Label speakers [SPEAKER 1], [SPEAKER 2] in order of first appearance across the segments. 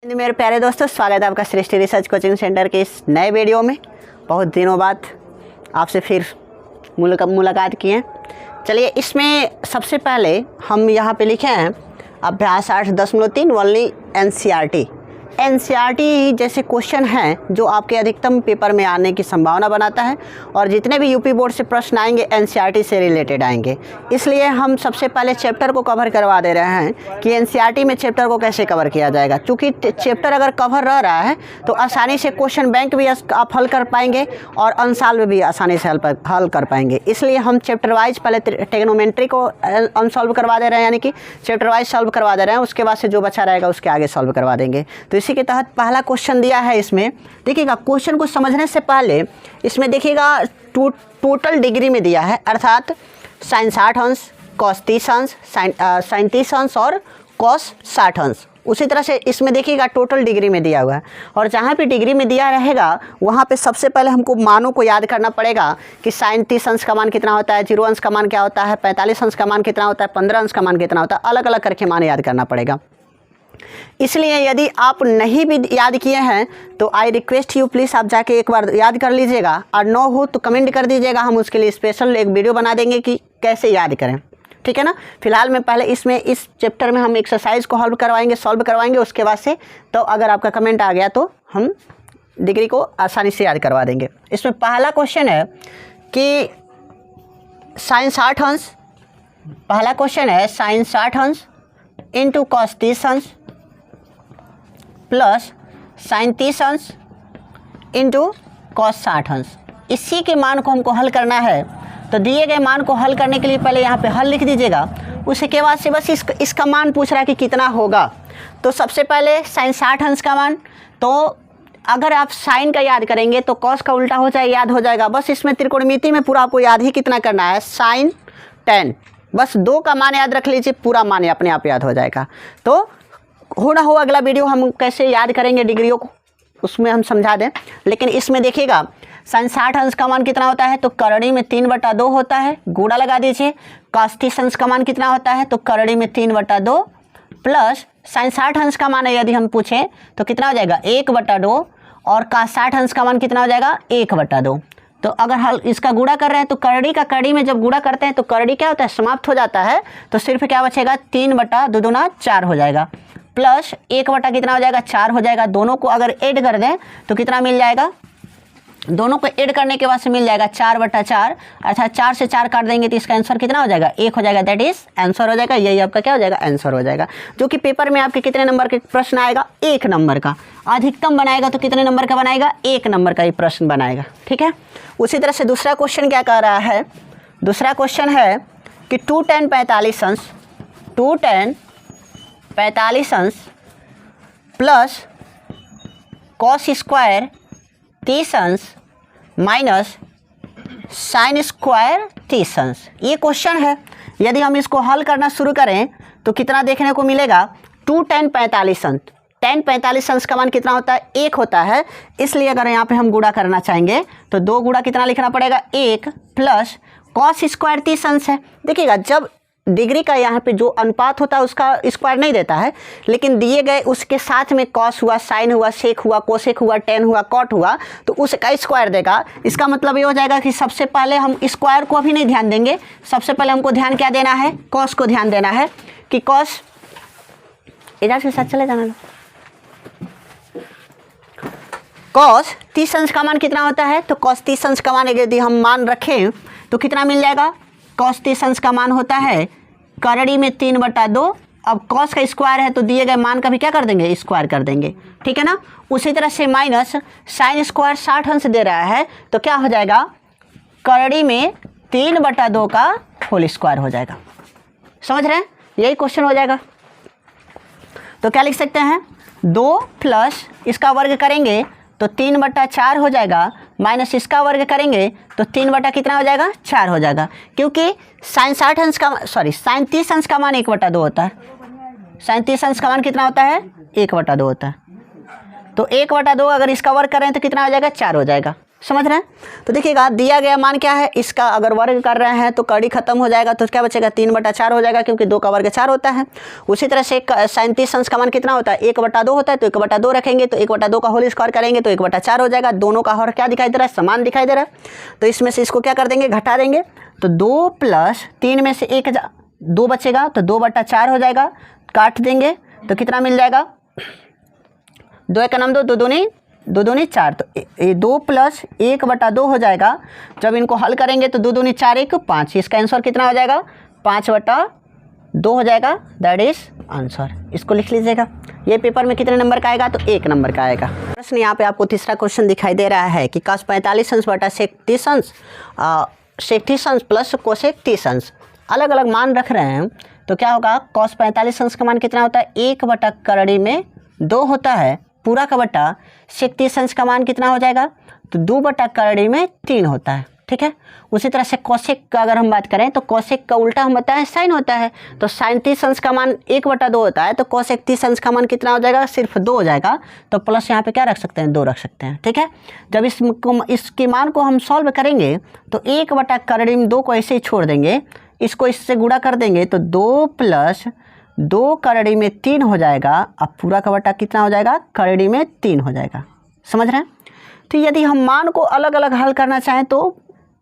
[SPEAKER 1] मेरे प्यारे दोस्तों, स्वागत है आपका सृष्टि रिसर्च कोचिंग सेंटर के इस नए वीडियो में। बहुत दिनों बाद आपसे फिर मुलाकात की है। चलिए, इसमें सबसे पहले हम यहाँ पे लिखे हैं अभ्यास 8.3 ओनली एनसीईआरटी जैसे क्वेश्चन हैं जो आपके अधिकतम पेपर में आने की संभावना बनाता है, और जितने भी यूपी बोर्ड से प्रश्न आएंगे एनसीईआरटी से रिलेटेड आएंगे। इसलिए हम सबसे पहले चैप्टर को कवर करवा दे रहे हैं कि एनसीईआरटी में चैप्टर को कैसे कवर किया जाएगा। क्योंकि चैप्टर अगर कवर रह रहा है तो आसानी से क्वेश्चन बैंक भी आप हल कर पाएंगे और अनसॉल्व भी आसानी से हल कर पाएंगे। इसलिए हम चैप्टर वाइज पहले ट्रिग्नोमेट्री को अनसॉल्व करवा दे रहे हैं, यानी कि चैप्टर वाइज सॉल्व करवा दे रहे हैं। उसके बाद से जो बचा रहेगा उसके आगे सॉल्व करवा देंगे। तो इसी के तहत पहला क्वेश्चन दिया है। इसमें देखिएगा, क्वेश्चन को समझने से पहले इसमें देखिएगा टोटल डिग्री में दिया है, अर्थात साइन 60 अंश, कॉस 30 अंश, साइन 30 अंश और कॉस 60 अंश। उसी तरह से इसमें देखिएगा टोटल डिग्री में दिया हुआ है, और जहाँ पे डिग्री में दिया रहेगा वहाँ पे सबसे पहले हमको मानों को याद करना पड़ेगा कि साइन 30 अंश का मान कितना होता है, 0 अंश का मान क्या होता है, 45 अंश का मान कितना होता है, 15 अंश का मान कितना होता है। अलग अलग करके मान याद करना पड़ेगा। इसलिए यदि आप नहीं भी याद किए हैं तो आई रिक्वेस्ट यू प्लीज़ आप जाके एक बार याद कर लीजिएगा, और न हो तो कमेंट कर दीजिएगा। हम उसके लिए स्पेशल एक वीडियो बना देंगे कि कैसे याद करें, ठीक है ना। फिलहाल में पहले इस चैप्टर में हम एक्सरसाइज को सॉल्व करवाएंगे। उसके बाद से तो अगर आपका कमेंट आ गया तो हम डिग्री को आसानी से याद करवा देंगे। इसमें पहला क्वेश्चन है कि साइन 60 अंश, पहला क्वेश्चन है साइन 60 अंश इंटू कॉस 30 अंश प्लस साइन 30 अंश इंटू कॉस 60 अंश। इसी के मान को हमको हल करना है। तो दिए गए मान को हल करने के लिए पहले यहाँ पे हल लिख दीजिएगा। उसके बाद से बस इसका मान पूछ रहा है कि कितना होगा। तो सबसे पहले साइन 60 अंश का मान, तो अगर आप साइन का याद करेंगे तो कॉस का उल्टा हो जाए याद हो जाएगा। बस इसमें त्रिकोणमिति में पूरा आपको याद ही कितना करना है, साइन 10। बस 2 का मान याद रख लीजिए, पूरा मान अपने आप याद हो जाएगा। तो हो ना हो अगला वीडियो हम कैसे याद करेंगे डिग्रियों को उसमें हम समझा दें। लेकिन इसमें देखिएगा साइन 60 अंश का मान कितना होता है, तो करड़ी में 3/2 होता है, गुणा लगा दीजिए। कॉस 30 अंश का मान कितना होता है, तो करड़ी में 3/2 प्लस साइन 60 अंश का मान यदि हम पूछें तो कितना हो जाएगा 1/2, और कॉस 60 अंश का मान कितना हो जाएगा 1/2। तो अगर हम इसका गुणा कर रहे हैं तो करड़ी में जब गुणा करते हैं तो करड़ी क्या होता है, समाप्त हो जाता है। तो सिर्फ क्या बचेगा 3/2 दूना 4 हो जाएगा, प्लस 1 कितना हो जाएगा 4 हो जाएगा। दोनों को अगर ऐड कर दें तो कितना मिल जाएगा, दोनों को ऐड करने के बाद से मिल जाएगा 4/4, अर्थात 4 से 4 काट देंगे तो इसका आंसर कितना हो जाएगा 1 हो जाएगा। दैट इज आंसर हो जाएगा। यही आपका क्या हो जाएगा, आंसर हो जाएगा। जो कि पेपर में आपके कितने नंबर के प्रश्न आएगा, 1 नंबर का। अधिकतम बनाएगा तो कितने नंबर का बनाएगा, 1 नंबर का ही प्रश्न बनाएगा, ठीक है। उसी तरह से दूसरा क्वेश्चन क्या कह रहा है, दूसरा क्वेश्चन है कि 2tan 45 अंश, 2tan 45 अंश प्लस कॉस स्क्वायर 30 अंश माइनस साइन स्क्वायर 30 अंश। ये क्वेश्चन है। यदि हम इसको हल करना शुरू करें तो कितना देखने को मिलेगा, 2tan 45 अंश। tan 45 अंश का मान कितना होता है, 1 होता है। इसलिए अगर यहाँ पे हम गुणा करना चाहेंगे तो 2 गुणा कितना लिखना पड़ेगा 1 प्लस कॉस स्क्वायर 30 अंश है। देखिएगा, जब डिग्री का यहाँ पे जो अनुपात होता है उसका स्क्वायर नहीं देता है, लेकिन दिए गए उसके साथ में कॉस हुआ, साइन हुआ, सेक हुआ, कोसेक हुआ, टेन हुआ, कॉट हुआ, तो उसका स्क्वायर देगा। इसका मतलब ये हो जाएगा कि सबसे पहले हम स्क्वायर को अभी नहीं ध्यान देंगे। सबसे पहले हमको ध्यान क्या देना है, कॉस को ध्यान देना है कि कॉस, इधर के साथ चले जाना, कॉस 30 अंश का मान कितना होता है, तो कॉस 30 अंश का मान यदि हम मान रखें तो कितना मिल जाएगा, कॉस 30 अंश का मान होता है करड़ी में 3/2। अब कॉस का स्क्वायर है तो दिए गए मान का भी क्या कर देंगे, स्क्वायर कर देंगे, ठीक है ना। उसी तरह से माइनस साइन स्क्वायर 60 अंश दे रहा है तो क्या हो जाएगा, करड़ी में 3/2 का होल स्क्वायर हो जाएगा। समझ रहे हैं, यही क्वेश्चन हो जाएगा। तो क्या लिख सकते हैं, 2 प्लस इसका वर्ग करेंगे तो 3/4 हो जाएगा, माइनस इसका वर्ग करेंगे तो 3 कितना हो जाएगा 4 हो जाएगा। क्योंकि साइन 60 अंश का साइन 30 अंश का मान 1/2 होता है। साइन 30 अंश का मान कितना होता है, 1/2 होता है। तो 1/2 अगर इसका वर्ग करें तो कितना हो जाएगा 4 हो जाएगा। समझ रहे हैं। तो देखिएगा दिया गया मान क्या है, इसका अगर वर्ग कर रहे हैं तो कड़ी खत्म हो जाएगा, तो क्या बचेगा 3/4 हो जाएगा, क्योंकि 2 का वर्ग 4 होता है। उसी तरह से 37 अंश का मान कितना होता है, 1/2 होता है, तो 1/2 रखेंगे तो 1/2 का होल स्क्वायर करेंगे तो 1/4 हो जाएगा। दोनों का हर क्या दिखाई दे रहा है, समान दिखाई दे रहा है। तो इसमें से इसको क्या कर देंगे, घटा देंगे। तो 2 + 3 में से 2 बचेगा, तो 2/4 हो जाएगा। काट देंगे तो कितना मिल जाएगा, 2 × 2 = 2, 2 दूनी 4, तो ये 2 + 1/2 हो जाएगा। जब इनको हल करेंगे तो 2 दूनी 4, 1 5, इसका आंसर कितना हो जाएगा, 5/2 हो जाएगा। That is answer. इसको लिख लीजिएगा। ये पेपर में कितने नंबर का आएगा, तो 1 नंबर का आएगा। प्रश्न यहाँ पे आपको तीसरा क्वेश्चन दिखाई दे रहा है कि cos 45 अंश बटा sec 30 अंश sec 30 अंश प्लस cosec 30 अंश अलग अलग मान रख रहे हैं। तो क्या होगा, cos 45 अंश का मान कितना होता है, 1/2 होता है पूरा का बटा। sec 30 अंश का मान कितना हो जाएगा, तो 2/3 होता है। ठीक है। उसी तरह से कोसेक का अगर हम बात करें तो कोसेक का उल्टा हम बताएं साइन होता है। तो साइन 30 अंश का मान 1/2 होता है, तो कोसेक 30 अंश का मान कितना हो जाएगा, सिर्फ 2 हो जाएगा। तो प्लस यहाँ पे क्या रख सकते हैं, 2 रख सकते हैं। ठीक है। जब इसके मान को हम सॉल्व करेंगे तो 1/2 को ऐसे ही छोड़ देंगे, इसको इससे गुणा कर देंगे तो 2 + 2 हो जाएगा। अब पूरा का बटा कितना हो जाएगा, 3 हो जाएगा। समझ रहे हैं। तो यदि हम मान को अलग अलग हल करना चाहें तो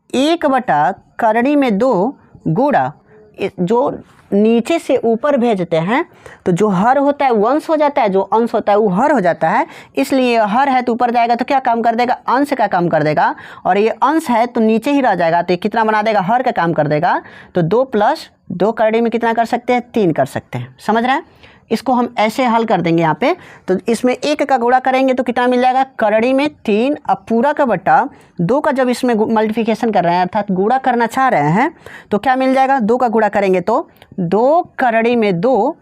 [SPEAKER 1] 1/2 गुणा जो नीचे से ऊपर भेजते हैं, तो जो हर होता है वो अंश हो जाता है, जो अंश होता है वो हर हो जाता है। इसलिए हर है तो ऊपर जाएगा तो क्या काम कर देगा, अंश का काम कर देगा। और ये अंश है तो नीचे ही रह जाएगा, तो ये कितना बना देगा, हर का काम कर देगा। तो 2 + 2 कितना कर सकते हैं, 3 कर सकते हैं। समझ रहे हैं। इसको हम ऐसे हल कर देंगे यहाँ पे। तो इसमें 1 का गुणा करेंगे तो कितना मिल जाएगा, 3। अब पूरा का बटा 2 का जब इसमें मल्टीप्लिकेशन कर रहे हैं अर्थात गुणा करना चाह रहे हैं तो क्या मिल जाएगा, 2 का गुणा करेंगे तो 2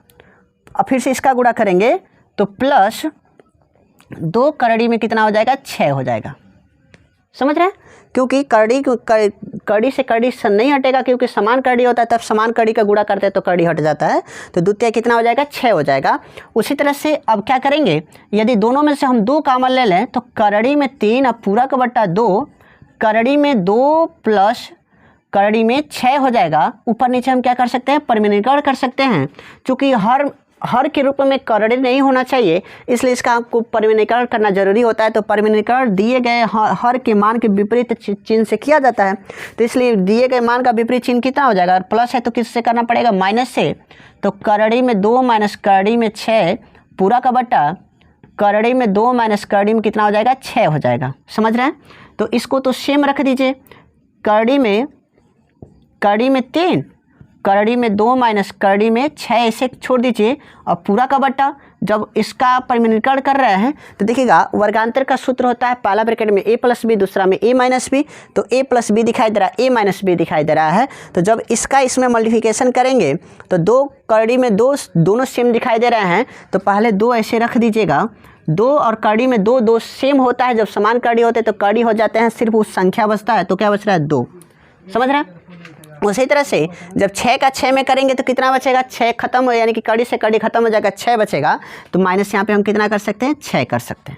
[SPEAKER 1] अब फिर से इसका गुणा करेंगे तो प्लस 2 कितना हो जाएगा, 6 हो जाएगा। समझ रहे हैं। क्योंकि कड़ी से कड़ी नहीं हटेगा, क्योंकि समान कड़ी होता है तब समान कड़ी का गुणा करते हैं तो कड़ी हट जाता है। तो द्वितीय कितना हो जाएगा, 6 हो जाएगा। उसी तरह से अब क्या करेंगे, यदि दोनों में से हम 2 कॉमन ले लें तो 3 अब पूरा का बटा 2 + 6 हो जाएगा। ऊपर नीचे हम क्या कर सकते हैं, परिमेयीकरण कर सकते हैं। चूँकि हर के रूप में करड़ी नहीं होना चाहिए, इसलिए इसका आपको परिमेयीकरण करना जरूरी होता है। तो परिमेयीकरण दिए गए हर के मान के विपरीत चिन्ह से किया जाता है। तो इसलिए दिए गए मान का विपरीत चिन्ह कितना हो जाएगा, प्लस है तो किससे करना पड़ेगा, माइनस से। तो 2 - 6 पूरा का बटा 2 - कितना हो जाएगा, 6 हो जाएगा। समझ रहे हैं। तो इसको तो सेम रख दीजिए, कड़ी में 3, 2 - 6 ऐसे छोड़ दीजिए। और पूरा का बट्टा जब इसका परिमेयीकरण कर रहे हैं तो देखिएगा वर्गांतर का सूत्र होता है, पहला ब्रैकेट में a + b, दूसरा में a - b। तो a + b दिखाई दे रहा है, a - b दिखाई दे रहा है। तो जब इसका इसमें मल्टीप्लिकेशन करेंगे तो 2 दोनों सेम दिखाई दे रहे हैं, तो पहले 2 ऐसे रख दीजिएगा। 2 और 2 सेम होता है, जब समान कड़ी होते हैं तो कड़ी हो जाते हैं, सिर्फ उस संख्या बचता है। तो क्या बच रहा है, 2। समझ रहे हैं। उसी तरह से जब 6 का 6 में करेंगे तो कितना बचेगा, 6 खत्म हो, यानी कि कड़ी से कड़ी खत्म हो जाएगा, 6 बचेगा। तो माइनस यहाँ पे हम कितना कर सकते हैं, 6 कर सकते हैं।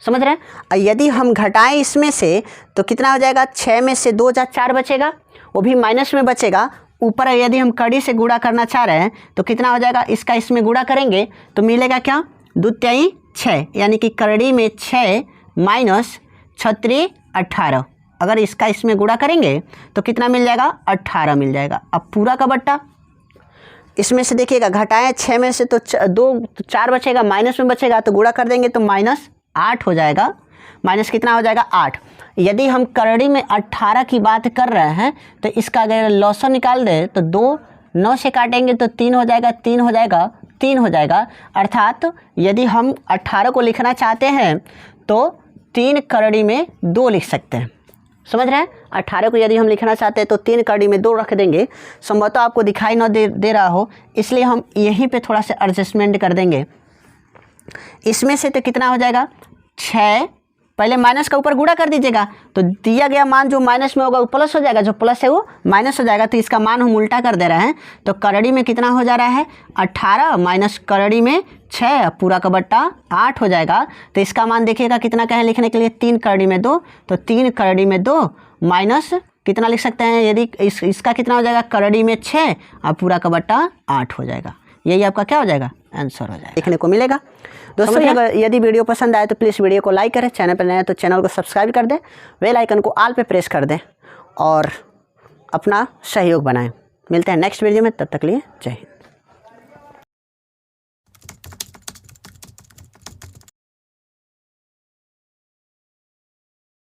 [SPEAKER 1] समझ रहे हैं। और यदि हम घटाएं इसमें से तो कितना हो जाएगा, 6 में से 2 जा 4 बचेगा, वो भी माइनस में बचेगा। ऊपर यदि हम कड़ी से गुणा करना चाह रहे हैं तो कितना हो जाएगा, इसका इसमें गुणा करेंगे तो मिलेगा क्या, 2 × 6, यानी कि कड़ी में 6 - 6 × 18। अगर इसका इसमें गुणा करेंगे तो कितना मिल जाएगा, 18 मिल जाएगा। अब पूरा का बट्टा इसमें से देखिएगा, घटाएं 6 में से तो 4 बचेगा, माइनस में बचेगा, तो गुणा कर देंगे तो -8 हो जाएगा। माइनस कितना हो जाएगा, 8। यदि हम कड़ी में 18 की बात कर रहे हैं तो इसका अगर लॉसन निकाल दें तो 2 9 से काटेंगे तो 3 हो जाएगा, 3 हो जाएगा। अर्थात यदि हम 18 को लिखना चाहते हैं तो 3 कड़ी में 2 लिख सकते हैं। समझ रहे हैं। 18 को यदि हम लिखना चाहते हैं तो 3 कड़ी में 2 रख देंगे। संभवतः आपको दिखाई न दे रहा हो, इसलिए हम यहीं पे थोड़ा सा एडजस्टमेंट कर देंगे। इसमें से तो कितना हो जाएगा, 6 पहले माइनस का ऊपर गुणा कर दीजिएगा, तो दिया गया मान जो माइनस में होगा वो प्लस हो जाएगा, जो प्लस है वो माइनस हो जाएगा। तो इसका मान हम उल्टा कर दे रहे हैं, तो करड़ी में कितना हो जा रहा है 18 माइनस करड़ी में 6 पूरा का बट्टा 8 हो जाएगा। तो इसका मान देखिएगा कितना का है लिखने के लिए 3 करड़ी में 2, तो 3 करड़ी में 2 माइनस कितना लिख सकते हैं, यदि इसका कितना हो जाएगा करड़ी में 6 और पूरा का बट्टा 8 हो जाएगा। यही आपका क्या हो जाएगा आंसर हो जाएगा, देखने को मिलेगा। दोस्तों अगर यदि वीडियो पसंद आए तो प्लीज़ वीडियो को लाइक करें, चैनल पर नए हैं तो चैनल को सब्सक्राइब कर दें, बेल आइकन को ऑल पे प्रेस कर दें और अपना सहयोग बनाएं। मिलते हैं नेक्स्ट वीडियो में, तब तक लिए जय हिंद।